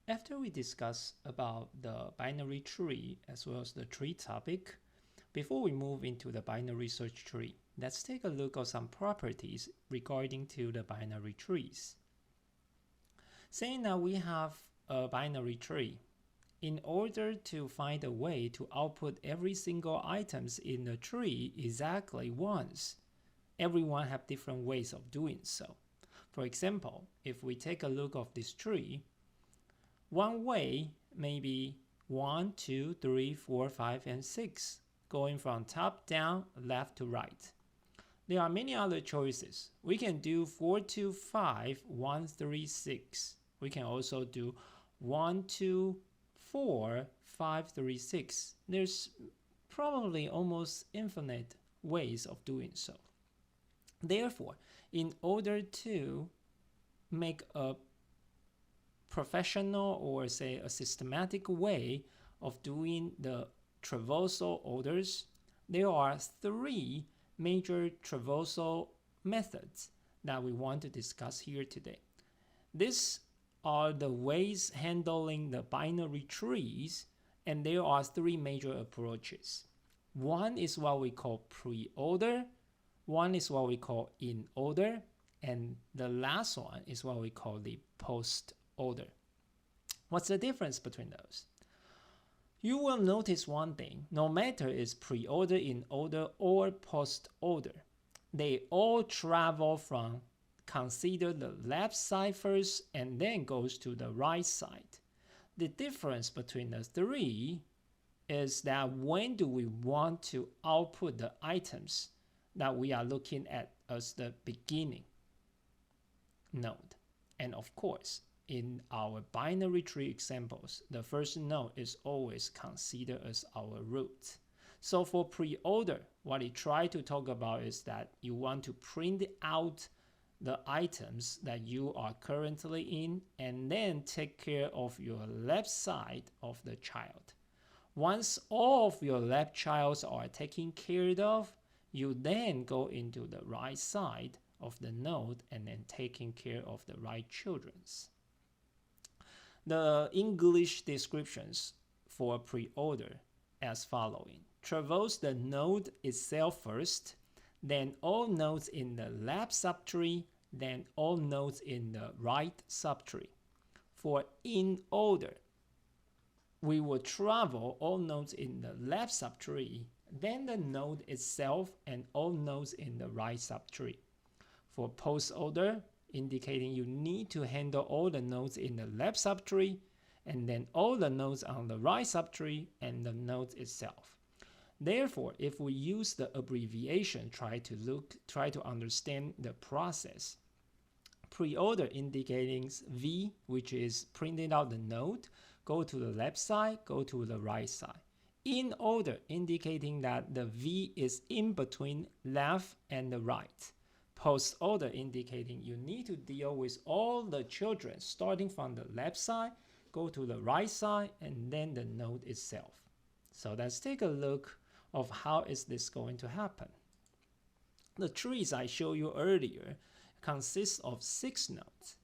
After we discuss about the binary tree as well as the tree topic, before we move into the binary search tree, let's take a look at some properties regarding to the binary trees. Saying that we have a binary tree, in order to find a way to output every single items in the tree exactly once, everyone have different ways of doing so. For example, if we take a look of this tree, one way may be 1, 2, 3, 4, 5, and 6, going from top down, left to right. There are many other choices. We can do 4, 2, 5, 1, 3, 6. We can also do 1, 2, 4, 5, 3, 6. There's probably almost infinite ways of doing so. Therefore, in order to make a professional or say a systematic way of doing the traversal orders, there are 3 major traversal methods that we want to discuss here today. These are the ways handling the binary trees, and there are 3 major approaches. One is what we call pre-order, one is what we call in order, and the last one is what we call the post-order. What's the difference between those? You will notice one thing: no matter it's pre-order, in order, or post-order, they all travel from consider the left side first and then goes to the right side. The difference between the 3 is that when do we want to output the items that we are looking at as the beginning node. And of course, in our binary tree examples, the first node is always considered as our root. So for pre-order, what it tries to talk about is that you want to print out the items that you are currently in and then take care of your left side of the child. Once all of your left childs are taken care of, you then go into the right side of the node and then taking care of the right children's. The English descriptions for pre-order as following: traverse the node itself first, then all nodes in the left subtree, then all nodes in the right subtree. For in order, we will travel all nodes in the left subtree, then the node itself and all nodes in the right subtree. For post order, indicating you need to handle all the nodes in the left subtree and then all the nodes on the right subtree and the node itself. Therefore, if we use the abbreviation, try to understand the process. Pre-order indicating V, which is printing out the node, go to the left side, go to the right side. In order indicating that the V is in between left and the right. Post order indicating you need to deal with all the children starting from the left side, go to the right side, and then the node itself. So let's take a look of how is this going to happen. The trees I showed you earlier consists of 6 nodes.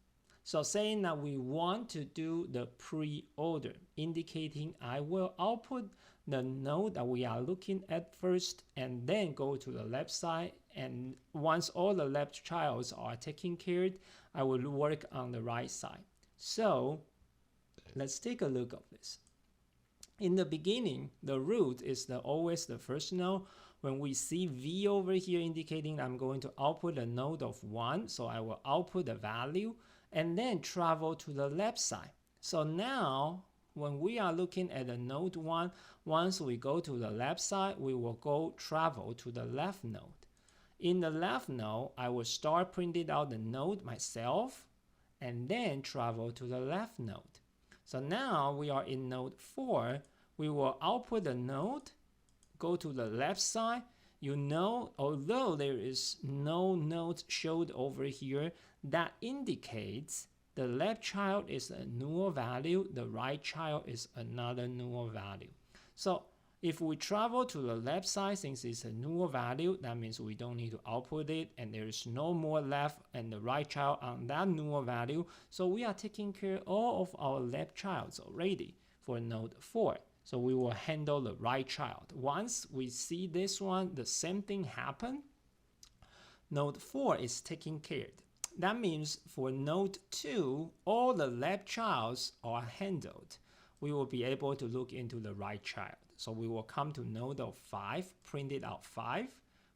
So saying that we want to do the pre-order, indicating I will output the node that we are looking at first and then go to the left side, and once all the left childs are taken care of, I will work on the right side. So let's take a look of this. In the beginning, the root is always the first node. When we see V over here indicating I'm going to output a node of 1, so I will output the value and then travel to the left side. So now when we are looking at the node 1, once we go to the left side, we will go travel to the left node. In the left node, I will start printing out the node myself and then travel to the left node. So now we are in node 4. We will output the node, go to the left side. You know, although there is no node showed over here, that indicates the left child is a null value, the right child is another null value. So If we travel to the left side, since it's a null value, that means we don't need to output it, and there is no more left and the right child on that null value. So we are taking care of all of our left childs already for node 4. So we will handle the right child. Once we see this one, the same thing happen, node 4 is taken care of. That means for node 2, all the left childs are handled. We will be able to look into the right child. So we will come to node of 5, print it out 5,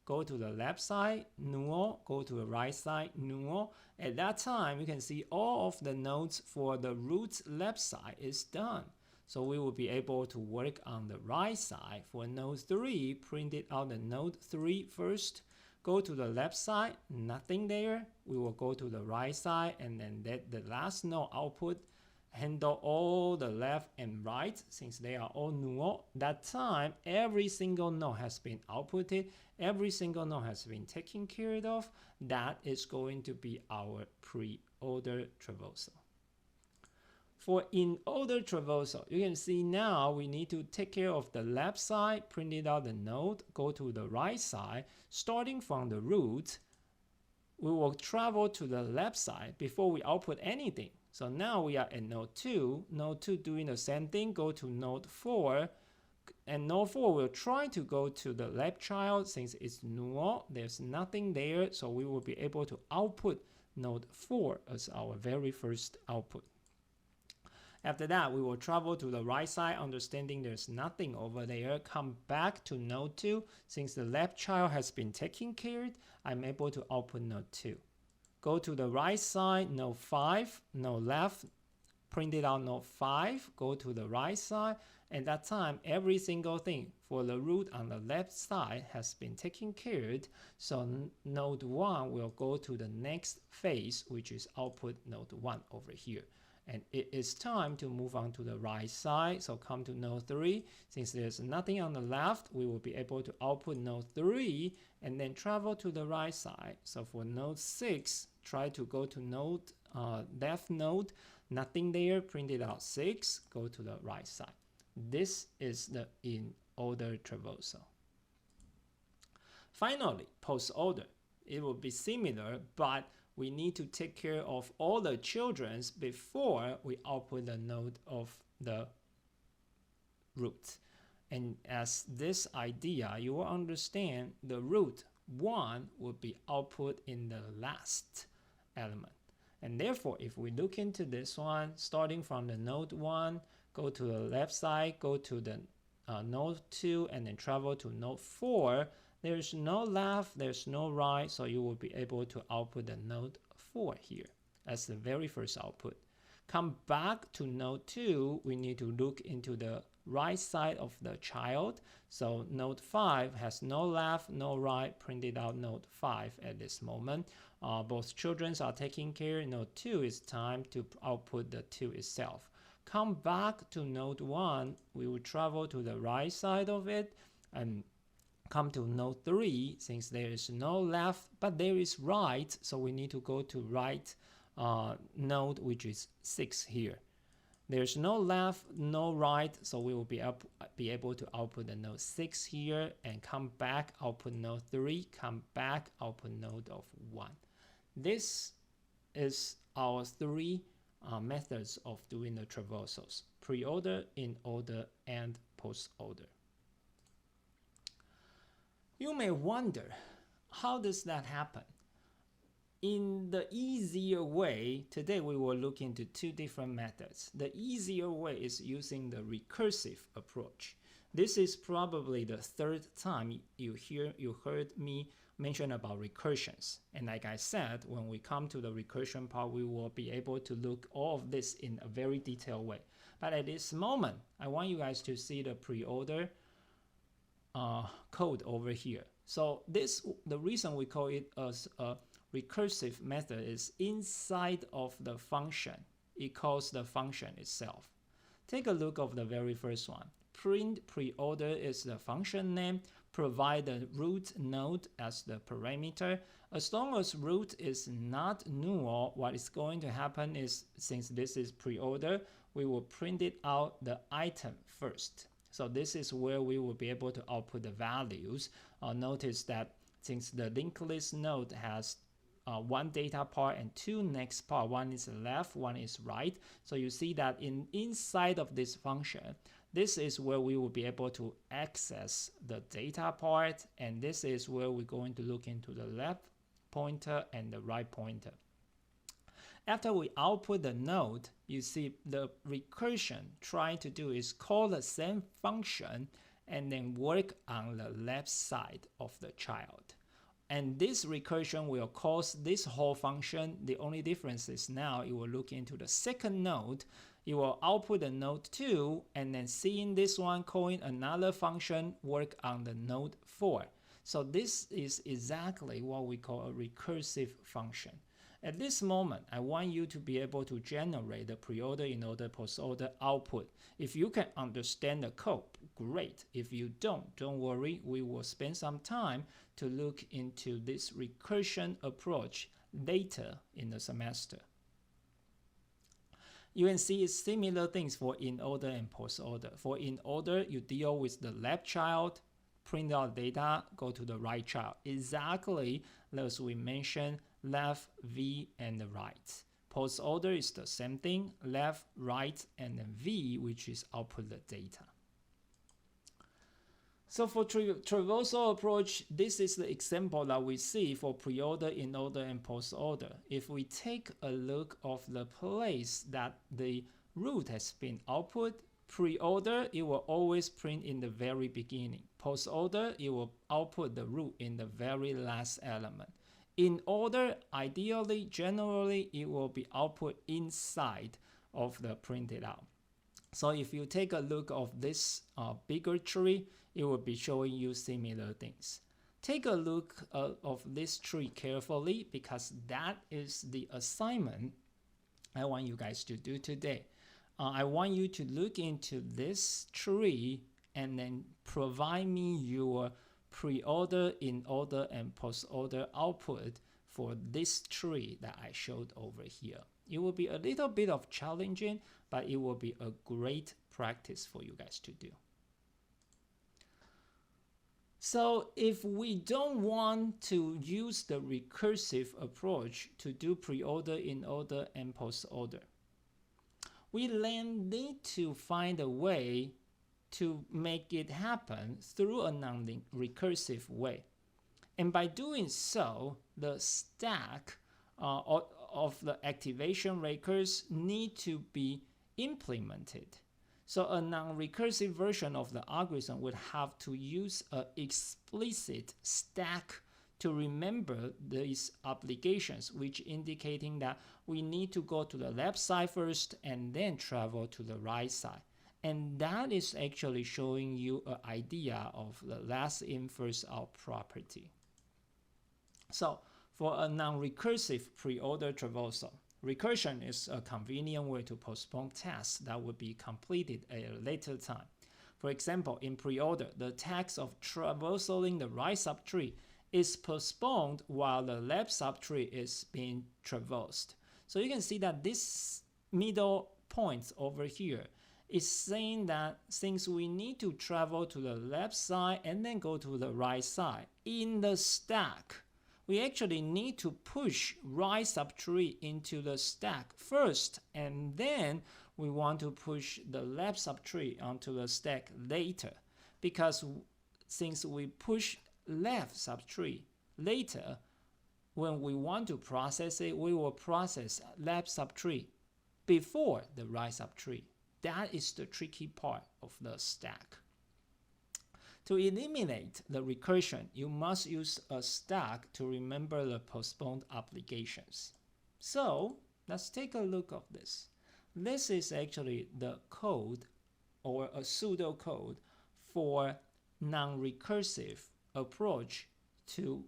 go to the left side, null, go to the right side, null. At that time, you can see all of the nodes for the root left side is done. So we will be able to work on the right side. For node 3, print it out the node 3 first, go to the left side, nothing there. We will go to the right side and then let the last node output, handle all the left and right since they are all null. That time, every single node has been outputted, every single node has been taken care of. That is going to be our pre-order traversal. For in-order traversal, you can see now we need to take care of the left side, print it out the node, go to the right side. Starting from the root, we will travel to the left side before we output anything. So now we are at node 2. Node 2 doing the same thing, go to node 4. And node 4 will try to go to the left child since it's null. There's nothing there, so we will be able to output node 4 as our very first output. After that, we will travel to the right side, understanding there's nothing over there. Come back to node 2. Since the left child has been taken care of, I'm able to output node 2. Go to the right side, node 5, node left, print it out node 5, go to the right side. At that time, every single thing for the root on the left side has been taken care of. So node 1 will go to the next phase, which is output node 1 over here. And it is time to move on to the right side. So come to node 3. Since there's nothing on the left, we will be able to output node 3 and then travel to the right side. So for node 6, try to go to node left node, nothing there, print it out 6, go to the right side. This is the in-order traversal. Finally, post-order. It will be similar, but we need to take care of all the children before we output the node of the root. And as this idea, you will understand the root 1 will be output in the last element. And therefore, if we look into this one, starting from the node 1, go to the left side, go to the node 2, and then travel to node 4, there's no left, there's no right, so you will be able to output the node 4 here as the very first output. Come back to node 2, we need to look into the right side of the child. So node 5 has no left, no right, printed out node 5 at this moment. Both children are taken care. Node 2 is time to output the 2 itself. Come back to node 1, we will travel to the right side of it and come to node 3. Since there is no left, but there is right, so we need to go to right node, which is 6 here. There's no left, no right, so we will be able to output the node 6 here and come back, output node 3, come back, output node of 1. This is our 3 methods of doing the traversals: pre-order, in-order, and post-order. You may wonder, how does that happen? In the easier way, today we will look into 2 different methods. The easier way is using the recursive approach. This is probably the 3rd time you heard me mention about recursions. And like I said, when we come to the recursion part, we will be able to look all of this in a very detailed way. But at this moment, I want you guys to see the pre-order code over here. So the reason we call it as a recursive method is inside of the function. It calls the function itself. Take a look of the very first one. Print pre-order is the function name. Provide the root node as the parameter. As long as root is not null, what is going to happen is, since this is pre-order, we will print it out the item first. So this is where we will be able to output the values. Notice that since the linked list node has one data part and two next part, one is left, one is right. So you see that inside of this function, this is where we will be able to access the data part, and this is where we're going to look into the left pointer and the right pointer. After we output the node, you see the recursion trying to do is call the same function and then work on the left side of the child. And this recursion will cause this whole function. The only difference is now it will look into the second node. It will output the node 2, and then seeing this one calling another function work on the node 4. So this is exactly what we call a recursive function. At this moment, I want you to be able to generate the pre-order, in-order, post-order output. If you can understand the code, great. If you don't worry. We will spend some time to look into this recursion approach later in the semester. You can see similar things for in-order and post-order. For in-order, you deal with the left child, print out data, go to the right child. Exactly as we mentioned, left, V, and the right. Post-order is the same thing, left, right, and then V, which is output the data. So for traversal approach, this is the example that we see for pre-order, in-order, and post-order. If we take a look of the place that the root has been output, pre-order, it will always print in the very beginning. Post-order, it will output the root in the very last element. In order, ideally, generally, it will be output inside of the printed out. So if you take a look of this bigger tree, it will be showing you similar things. Take a look of this tree carefully, because that is the assignment I want you guys to do today. I want you to look into this tree and then provide me your pre-order, in-order, and post-order output for this tree that I showed over here. It will be a little bit of challenging, but it will be a great practice for you guys to do. So if we don't want to use the recursive approach to do pre-order, in-order, and post-order, we then need to find a way to make it happen through a non-recursive way. And by doing so, the stack of the activation records need to be implemented. So a non-recursive version of the algorithm would have to use an explicit stack to remember these obligations, which indicating that we need to go to the left side first and then travel to the right side. And that is actually showing you an idea of the last in, first out property. So for a non-recursive pre-order traversal, recursion is a convenient way to postpone tasks that would be completed at a later time. For example, in pre-order, the task of traversaling the right subtree is postponed while the left subtree is being traversed. So you can see that this middle point over here is saying that since we need to travel to the left side and then go to the right side in the stack, we actually need to push right subtree into the stack first, and then we want to push the left subtree onto the stack later. Because since we push left subtree later, when we want to process it, we will process left subtree before the right subtree. That is the tricky part of the stack. To eliminate the recursion, you must use a stack to remember the postponed obligations. So let's take a look at this. This is actually the code or a pseudocode for non-recursive approach to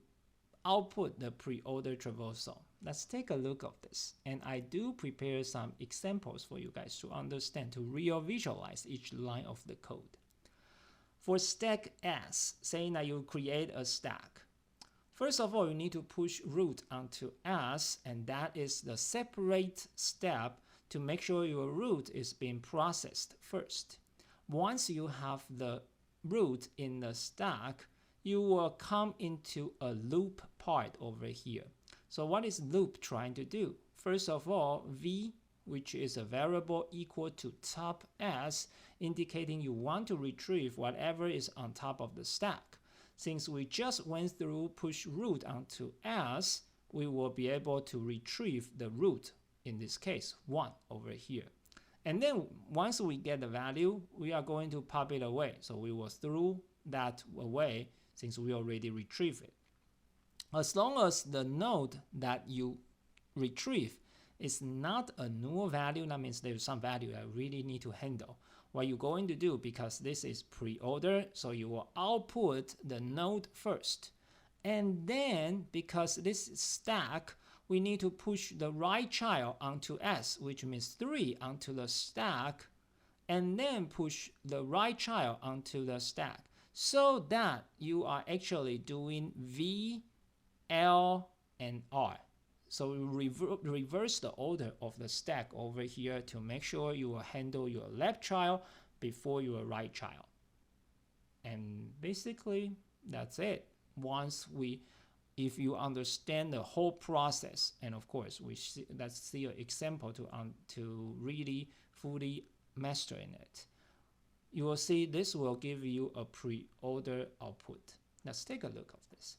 output the pre-order traversal. Let's take a look at this. And I do prepare some examples for you guys to understand, to real visualize each line of the code. For stack S, saying that you create a stack. First of all, you need to push root onto S, and that is the separate step to make sure your root is being processed first. once you have the root in the stack, you will come into a loop part over here. So what is loop trying to do? First of all, v, which is a variable equal to top s, indicating you want to retrieve whatever is on top of the stack. Since we just went through push root onto s, we will be able to retrieve the root, in this case 1 over here. And then once we get the value, we are going to pop it away. So we will throw that away since we already retrieve it. As long as the node that you retrieve is not a null value, that means there's some value I really need to handle. What you're going to do, because this is pre-order, so you will output the node first. And then, because this stack, we need to push the right child onto S, which means 3 onto the stack, and then push the right child onto the stack, so that you are actually doing V, L, and R. So we reverse the order of the stack over here to make sure you will handle your left child before your right child. And basically, that's it. If you understand the whole process, and of course, let's see an example to really fully master in it. You will see this will give you a pre-order output. Let's take a look of this.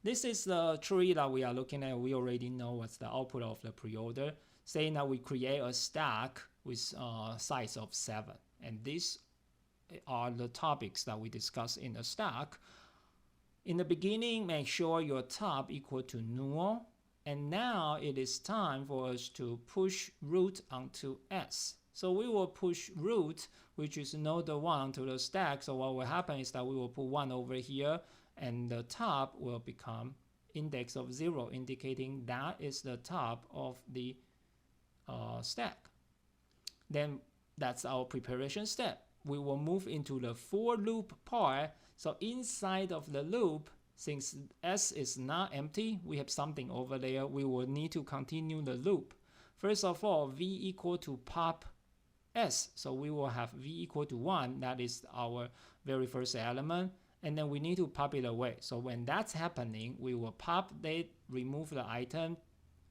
This is the tree that we are looking at. We already know what's the output of the pre-order. Say now we create a stack with a size of 7. And these are the topics that we discuss in the stack. In the beginning, make sure your top equal to null. And now it is time for us to push root onto S. So we will push root, which is node 1, onto the stack. So what will happen is that we will put 1 over here, and the top will become index of 0, indicating that is the top of the stack. Then that's our preparation step. We will move into the for loop part. So inside of the loop, since S is not empty, we have something over there, we will need to continue the loop. First of all, V equal to pop S. So we will have V equal to 1. That is our very first element. And then we need to pop it away. So when that's happening, we will pop that, remove the item.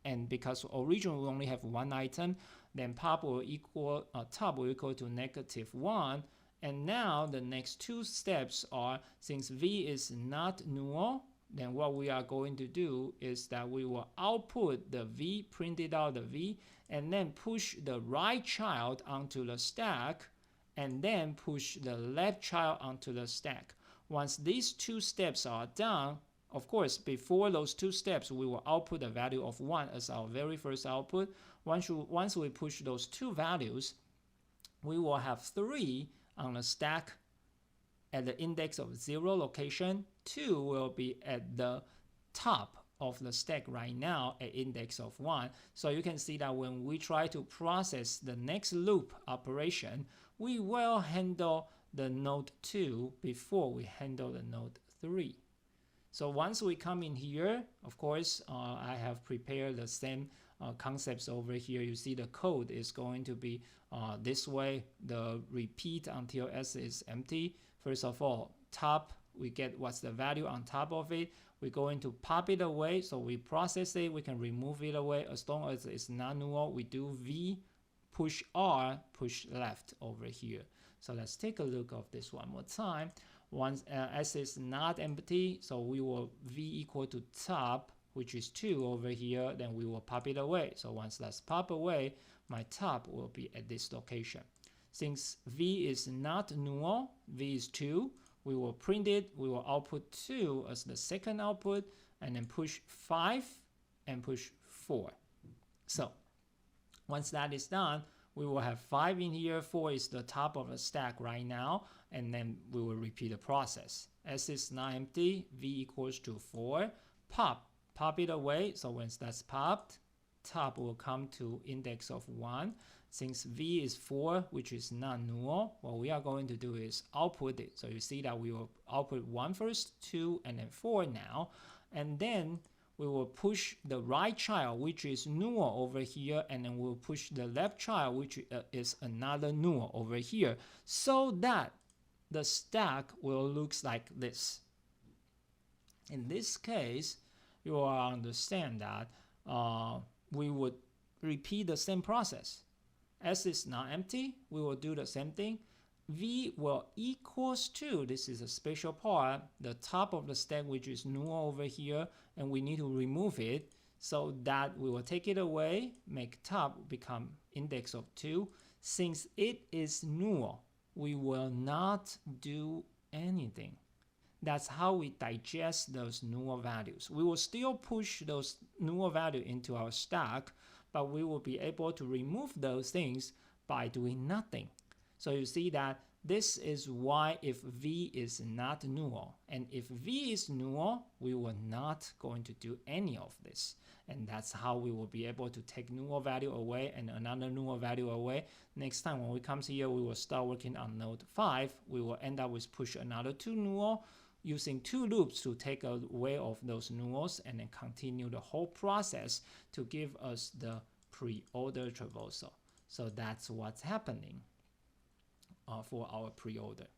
And because originally we only have 1 item, then pop will equal, top will equal to -1. And now the next 2 steps are, since V is not null, then what we are going to do is that we will output the V, printed out the V, and then push the right child onto the stack, and then push the left child onto the stack. Once these 2 steps are done, of course, before those 2 steps, we will output a value of 1 as our very first output. Once we push those 2 values, we will have 3 on the stack at the index of 0 location. 2 will be at the top of the stack right now at index of 1. So you can see that when we try to process the next loop operation, we will handle the node 2 before we handle the node 3. So once we come in here, of course, I have prepared the same concepts over here. You see the code is going to be this way, the repeat until S is empty. First of all, top, we get what's the value on top of it. We're going to pop it away. So we process it, we can remove it away. As long as it's not null, we do V, push R, push left over here. So let's take a look of this one more time. Once S is not empty, so we will V equal to top, which is 2 over here, then we will pop it away. So once that's pop away, my top will be at this location. Since V is not null, V is 2, we will print it, we will output 2 as the second output, and then push 5 and push 4. So once that is done, we will have 5 in here, 4 is the top of the stack right now, and then we will repeat the process. S is not empty, V equals to 4, pop it away. So once that's popped, top will come to index of 1. Since V is 4, which is not null, what we are going to do is output it. So you see that we will output 1 first, 2, and then 4 now. And then we will push the right child, which is null over here, and then we'll push the left child, which is another null over here, so that the stack will look like this. In this case, you will understand that we would repeat the same process. S is not empty, we will do the same thing. V will equals to, this is a special part, the top of the stack, which is null over here, and we need to remove it, so that we will take it away, make top become index of 2. Since it is null, we will not do anything. That's how we digest those null values. We will still push those null values into our stack, but we will be able to remove those things by doing nothing. So you see that this is why if V is not null, and if V is null, we will not going to do any of this. And that's how we will be able to take null value away and another null value away. Next time when we come here, we will start working on node 5. We will end up with push another 2 null, using 2 loops to take away of those nulls, and then continue the whole process to give us the pre-order traversal. So that's what's happening for our pre-order.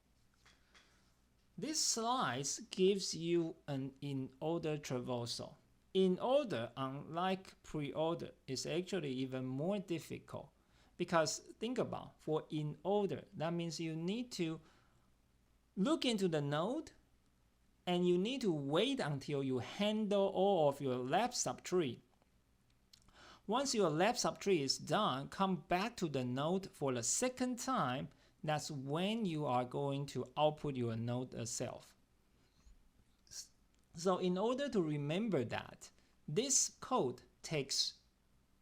This slide gives you an in-order traversal. In-order, unlike pre-order, is actually even more difficult, because think about, for in-order, that means you need to look into the node, and you need to wait until you handle all of your left subtree. Once your left subtree is done, come back to the node for the second time. That's when you are going to output your node itself. So in order to remember that, this code takes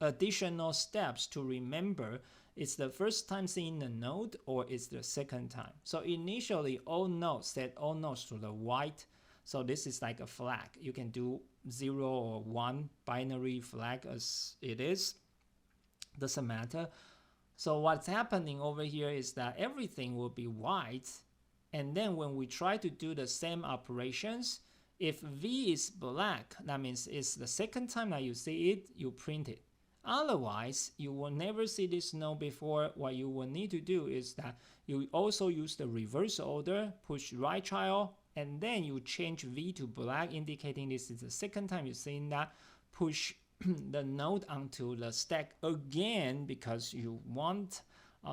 additional steps to remember it's the first time seeing the node or it's the second time. So initially, all nodes set all nodes to the white. So this is like a flag. You can do 0 or 1 binary flag as it is. Doesn't matter. So what's happening over here is that everything will be white. And then when we try to do the same operations, if V is black, that means it's the second time that you see it, you print it. Otherwise, you will never see this node before. What you will need to do is that you also use the reverse order, push right child, and then you change V to black, indicating this is the second time you're seeing that. Push the node onto the stack again because you want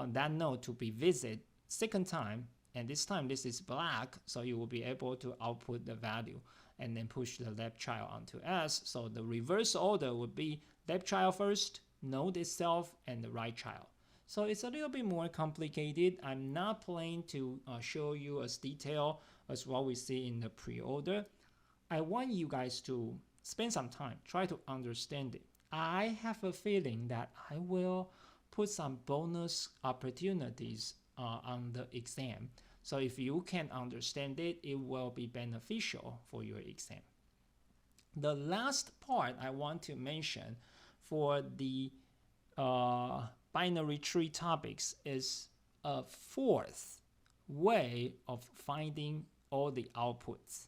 that node to be visited second time, and this time this is black, so you will be able to output the value and then push the left child onto S. So the reverse order would be left child first, node itself, and the right child. So it's a little bit more complicated. I'm not planning to show you as detail as what we see in the pre-order. I want you guys to spend some time, try to understand it. I have a feeling that I will put some bonus opportunities on the exam. So if you can understand it, it will be beneficial for your exam. The last part I want to mention for the binary tree topics is a fourth way of finding all the outputs.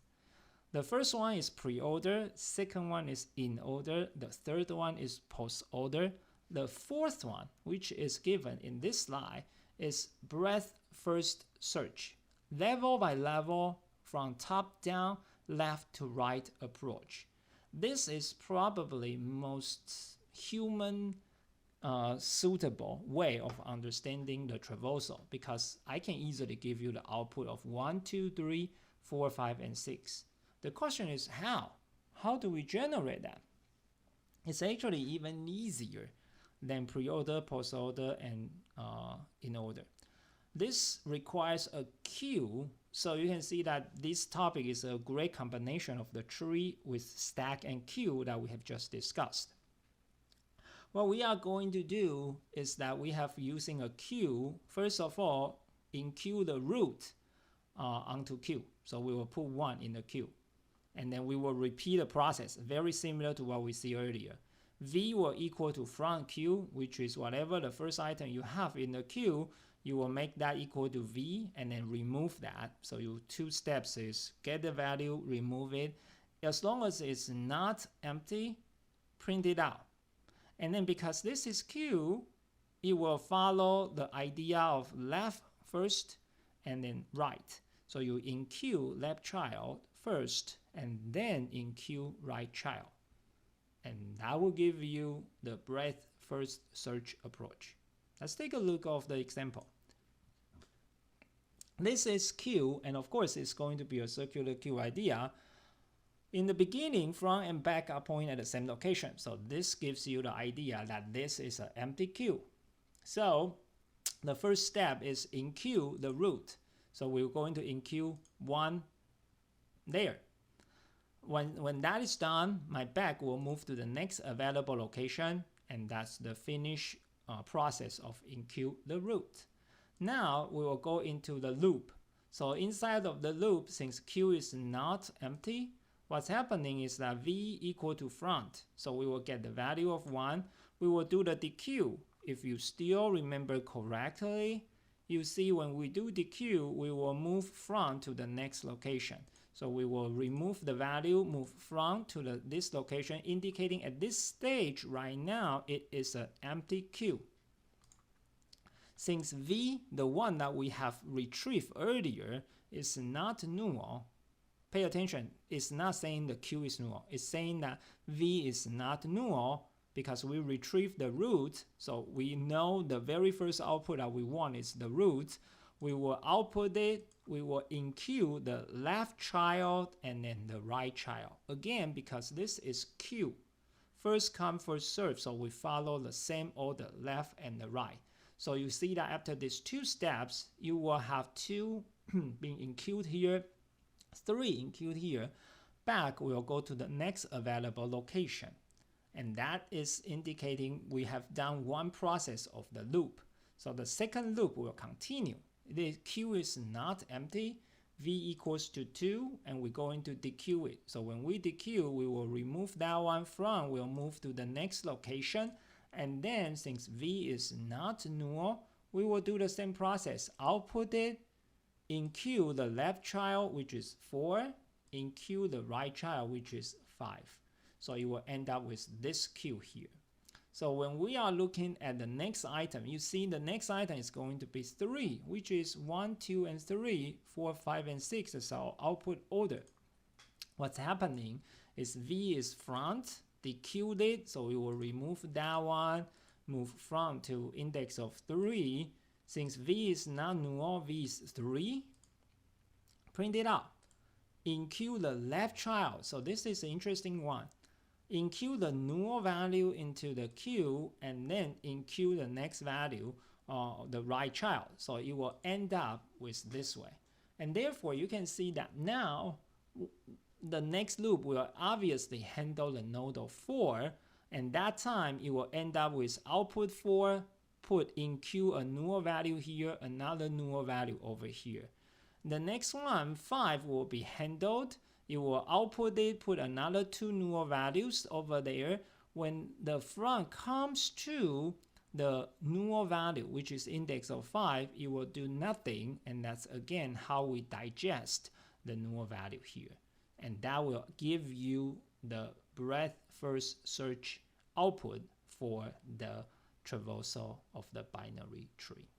The first one is pre-order, second one is in order, the third one is post-order. The fourth one, which is given in this slide, is breadth first search. Level by level, from top down, left to right approach. This is probably most human suitable way of understanding the traversal, because I can easily give you the output of 1, 2, 3, 4, 5, and 6. The question is how? How do we generate that? It's actually even easier than pre-order, post-order, and in order. This requires a queue, so you can see that this topic is a great combination of the tree with stack and queue that we have just discussed. What we are going to do is that we have using a queue, first of all, enqueue the root onto queue. So we will put 1 in the queue. And then we will repeat the process, very similar to what we see earlier. V will equal to front queue, which is whatever the first item you have in the queue, you will make that equal to V and then remove that. So your 2 steps is get the value, remove it, as long as it's not empty, print it out. And then because this is Q, it will follow the idea of left first and then right. So you in Q left child first and then in Q right child. And that will give you the breadth first search approach. Let's take a look of the example. This is Q, and of course it's going to be a circular Q idea. In the beginning, front and back are pointing at the same location. So this gives you the idea that this is an empty Q. So the first step is in Q the root. So we're going to in Q 1 there. When that is done, my back will move to the next available location, and that's the finish process of in Q the root. Now we will go into the loop. So inside of the loop, since Q is not empty, what's happening is that V equal to front. So we will get the value of 1. We will do the DQ. If you still remember correctly, you see when we do DQ, we will move front to the next location. So we will remove the value, move front to this location, indicating at this stage right now, it is an empty Q. Since V, the one that we have retrieved earlier, is not null, pay attention, it's not saying the Q is null. It's saying that V is not null because we retrieved the root. So we know the very first output that we want is the root. We will output it. We will enqueue the left child and then the right child. Again, because this is Q. First come, first serve. So we follow the same order, left and the right. So you see that after these 2 steps, you will have 2 being enqueued here, 3 enqueued here. Back will go to the next available location. And that is indicating we have done one process of the loop. So the second loop will continue. The Q is not empty. V equals to 2, and we're going to DQ it. So when we DQ, we will remove that one from, we'll move to the next location. And then since V is not null, we will do the same process. Output it, enqueue the left child, which is 4, enqueue the right child, which is 5. So you will end up with this Q here. So when we are looking at the next item, you see the next item is going to be 3, which is 1, 2, and 3, 4, 5, and 6 is our output order. What's happening is V is front, DQ'd it, so we will remove that one, move front to index of 3. Since V is not null, V is 3, print it out. Enqueue the left child, so this is an interesting one. Enqueue the null value into the Q and then enqueue the next value, the right child. So it will end up with this way. And therefore, you can see that now the next loop will obviously handle the node of 4. And that time, it will end up with output 4, put enqueue a null value here, another null value over here. The next one, 5, will be handled. It will output it, put another 2 null values over there. When the front comes to the null value, which is index of 5, it will do nothing. And that's again how we digest the null value here. And that will give you the breadth first search output for the traversal of the binary tree.